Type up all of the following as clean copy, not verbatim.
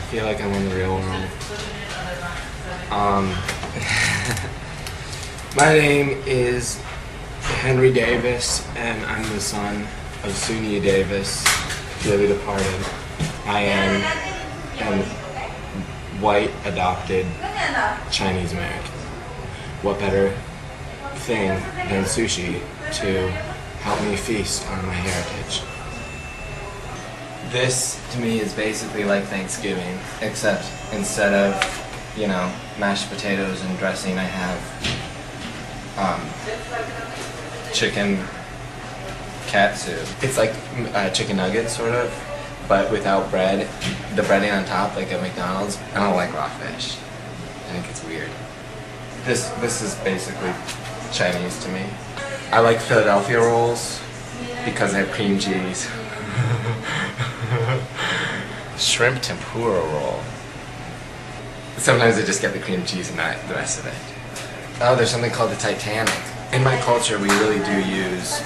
feel like I'm in the real world. My name is Henry Davis, and I'm the son of Sonia Davis, dearly departed. I am an white adopted Chinese American. What better thing than sushi to help me feast on my heritage? This to me is basically like Thanksgiving, except instead of, you know, mashed potatoes and dressing, I have chicken katsu. It's like chicken nuggets, sort of, but without bread. The breading on top, like at McDonald's. I don't like raw fish. I think it's weird. This is basically Chinese to me. I like Philadelphia rolls because they have cream cheese. Shrimp tempura roll. Sometimes I just get the cream cheese and not the rest of it. Oh, there's something called the Titanic. In my culture, we really do use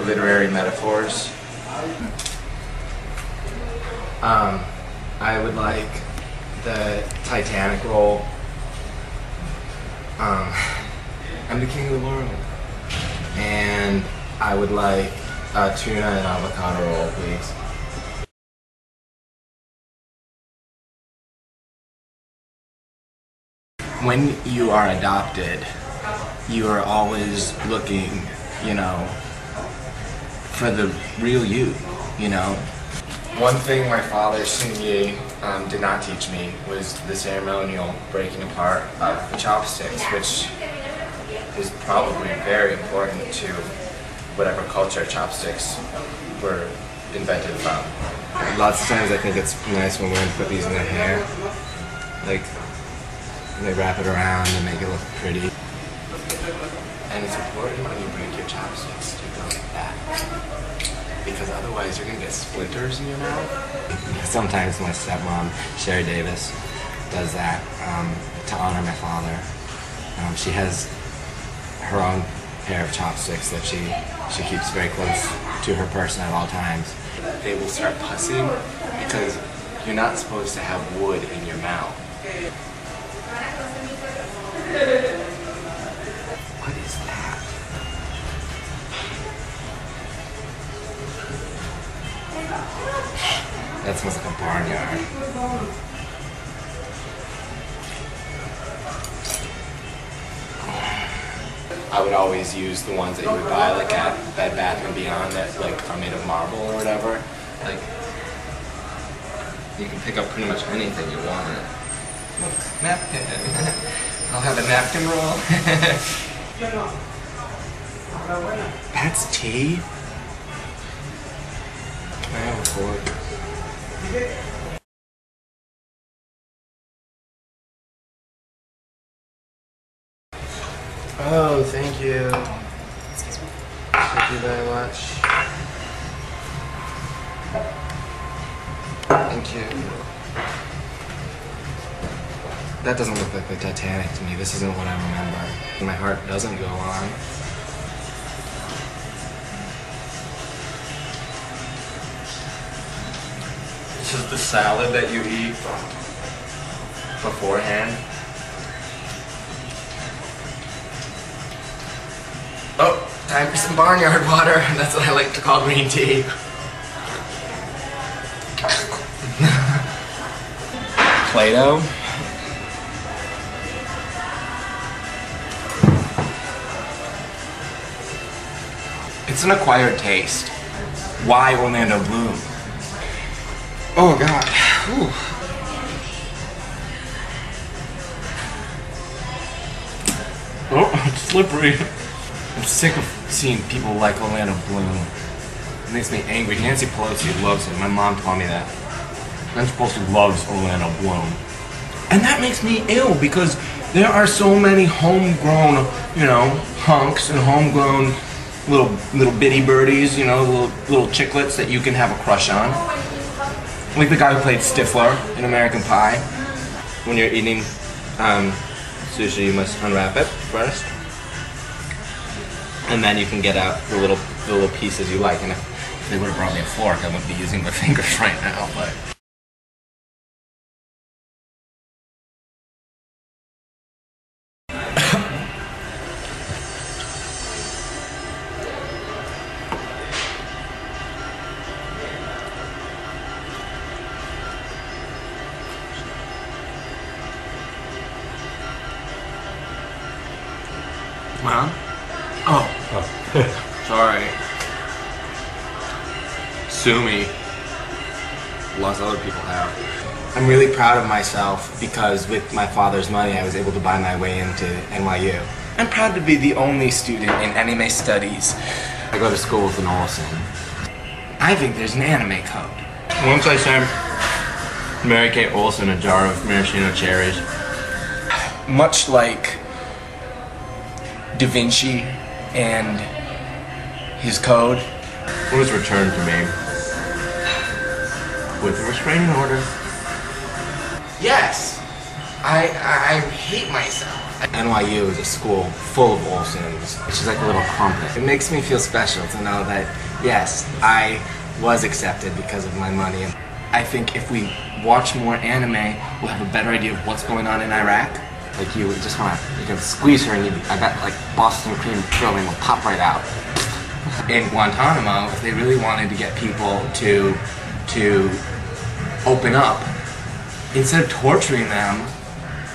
literary metaphors. I would like the Titanic roll. I'm the king of the world. And I would like a tuna and avocado roll, please. When you are adopted, you are always looking, you know, for the real you, you know. One thing my father, Sun-Yi, did not teach me was the ceremonial breaking apart of the chopsticks, which is probably very important to whatever culture chopsticks were invented from. Lots of times I think it's nice when women put these in their hair. Like, they wrap it around and make it look pretty. And it's important when you break your chopsticks to go like that, because otherwise you're gonna get splinters in your mouth. Sometimes my stepmom, Sherry Davis, does that to honor my father. She has her own pair of chopsticks that she keeps very close to her person at all times. They will start pussing because you're not supposed to have wood in your mouth. What is that? That smells like a barnyard. I would always use the ones that you would buy like at Bed Bath & Beyond that like are made of marble or whatever. Like, you can pick up pretty much anything you want. Look, napkin. I'll have a napkin roll. That's tea? Can I have a fork? Oh, thank you. Thank you very much. Thank you. That doesn't look like the Titanic to me. This isn't what I remember. My heart doesn't go on. This is the salad that you eat beforehand. Oh, time for some barnyard water. That's what I like to call green tea. Play-Doh. It's an acquired taste. Why Orlando Bloom? Oh God. Whew. Oh, it's slippery. I'm sick of seeing people like Orlando Bloom. It makes me angry. Nancy Pelosi loves him. My mom told me that. Nancy Pelosi loves Orlando Bloom. And that makes me ill because there are so many homegrown, you know, hunks and homegrown little bitty birdies, you know, little chiclets that you can have a crush on. Like the guy who played Stifler in American Pie. When you're eating sushi, you must unwrap it first, and then you can get out the little pieces you like. And if they would have brought me a fork, I wouldn't be using my fingers right now, but. Mom? Oh. Sorry. Sue me. Lots of other people have. I'm really proud of myself because with my father's money I was able to buy my way into NYU. I'm proud to be the only student in anime studies. I go to school with an Olsen. I think there's an anime code. Once I sent Mary Kate Olsen a jar of maraschino cherries. Much like Da Vinci and his code, It was returned to me with a restraining order. yes, I hate myself. NYU is a school full of Olsens. She's like a little crumpet. It makes me feel special to know that, yes, I was accepted because of my money. I think if we watch more anime, we'll have a better idea of what's going on in Iraq. Like you just wanna, you can squeeze her and I bet like Boston cream filling will pop right out. In Guantanamo, if they really wanted to get people to open up, instead of torturing them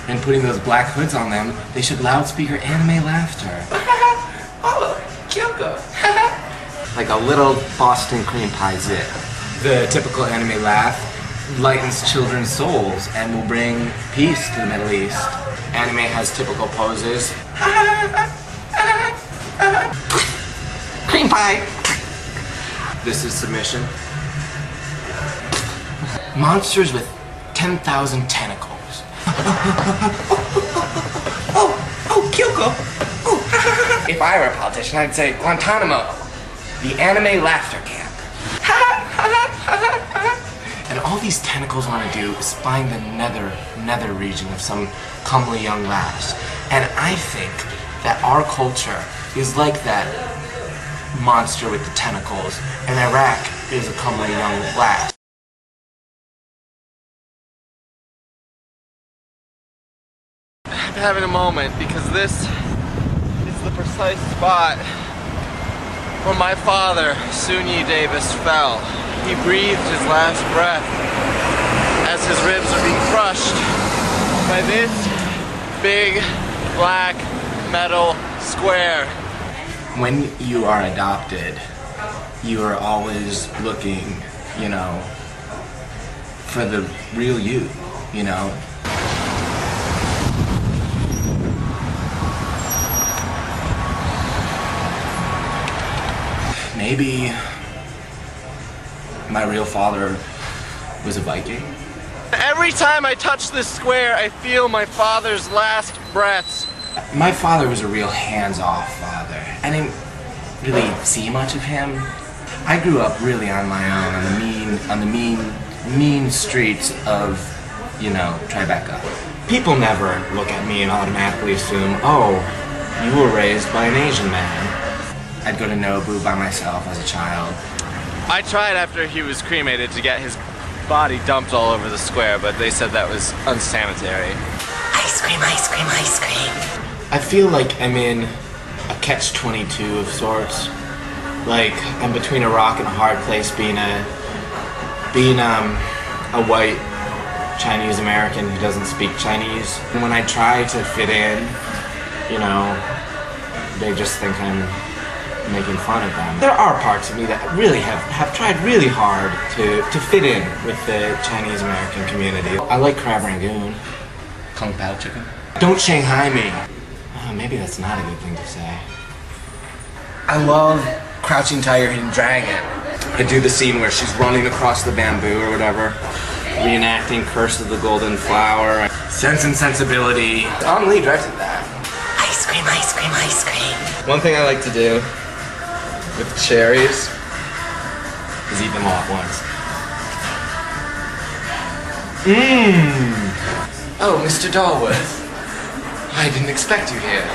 and putting those black hoods on them, they should loudspeaker anime laughter. Oh, Kyoko. Like a little Boston cream pie zit. The typical anime laugh lightens children's souls and will bring peace to the Middle East. Anime has typical poses. Cream pie! This is submission. Monsters with 10,000 tentacles. Oh, Kyoko. Oh. If I were a politician, I'd say Guantanamo, the anime laughter camp. And all these tentacles want to do is find the nether region of some comely young lass. And I think that our culture is like that monster with the tentacles, and Iraq is a comely young lass. I'm having a moment because this is the precise spot where my father, Sunyi Davis, fell. He breathed his last breath as his ribs are being crushed by this big black metal square. When you are adopted, you are always looking, you know, for the real you know. Maybe my real father was a Viking. Every time I touch this square, I feel my father's last breaths. My father was a real hands-off father. I didn't really see much of him. I grew up really on my own, on the mean streets of, you know, Tribeca. People never look at me and automatically assume, oh, you were raised by an Asian man. I'd go to Nobu by myself as a child. I tried after he was cremated to get his body dumped all over the square, but they said that was unsanitary. Ice cream, ice cream, ice cream. I feel like I'm in a catch-22 of sorts. Like I'm between a rock and a hard place, being a white Chinese American who doesn't speak Chinese. And when I try to fit in, you know, they just think I'm making fun of them. There are parts of me that really have tried really hard to fit in with the Chinese American community. I like crab rangoon. Kung Pao chicken. Don't Shanghai me. Maybe that's not a good thing to say. I love Crouching Tiger, Hidden Dragon. I do the scene where she's running across the bamboo or whatever, reenacting Curse of the Golden Flower. Sense and Sensibility. Tom Lee directed that. Ice cream, ice cream, ice cream. One thing I like to do with cherries is eat them all at once. Oh, Mr. Dalworth. I didn't expect you here.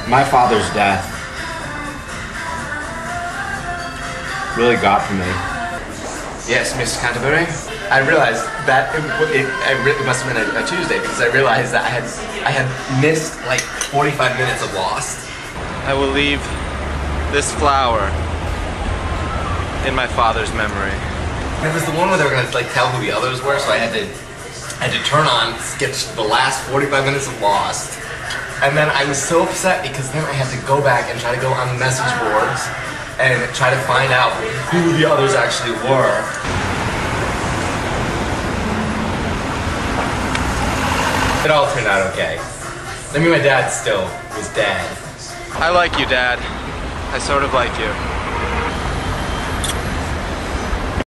My father's death really got to me. Yes, Mr. Canterbury. I realized that it must have been a Tuesday because I realized that I had missed like 45 minutes of Lost. I will leave this flower in my father's memory. It was the one where they were gonna like tell who the others were, so I had to turn on, skip the last 45 minutes of Lost, And then I was so upset because then I had to go back and try to go on the message boards and try to find out who the others actually were. It all turned out okay. I mean, my dad still was dead. I like you, Dad. I sort of like you.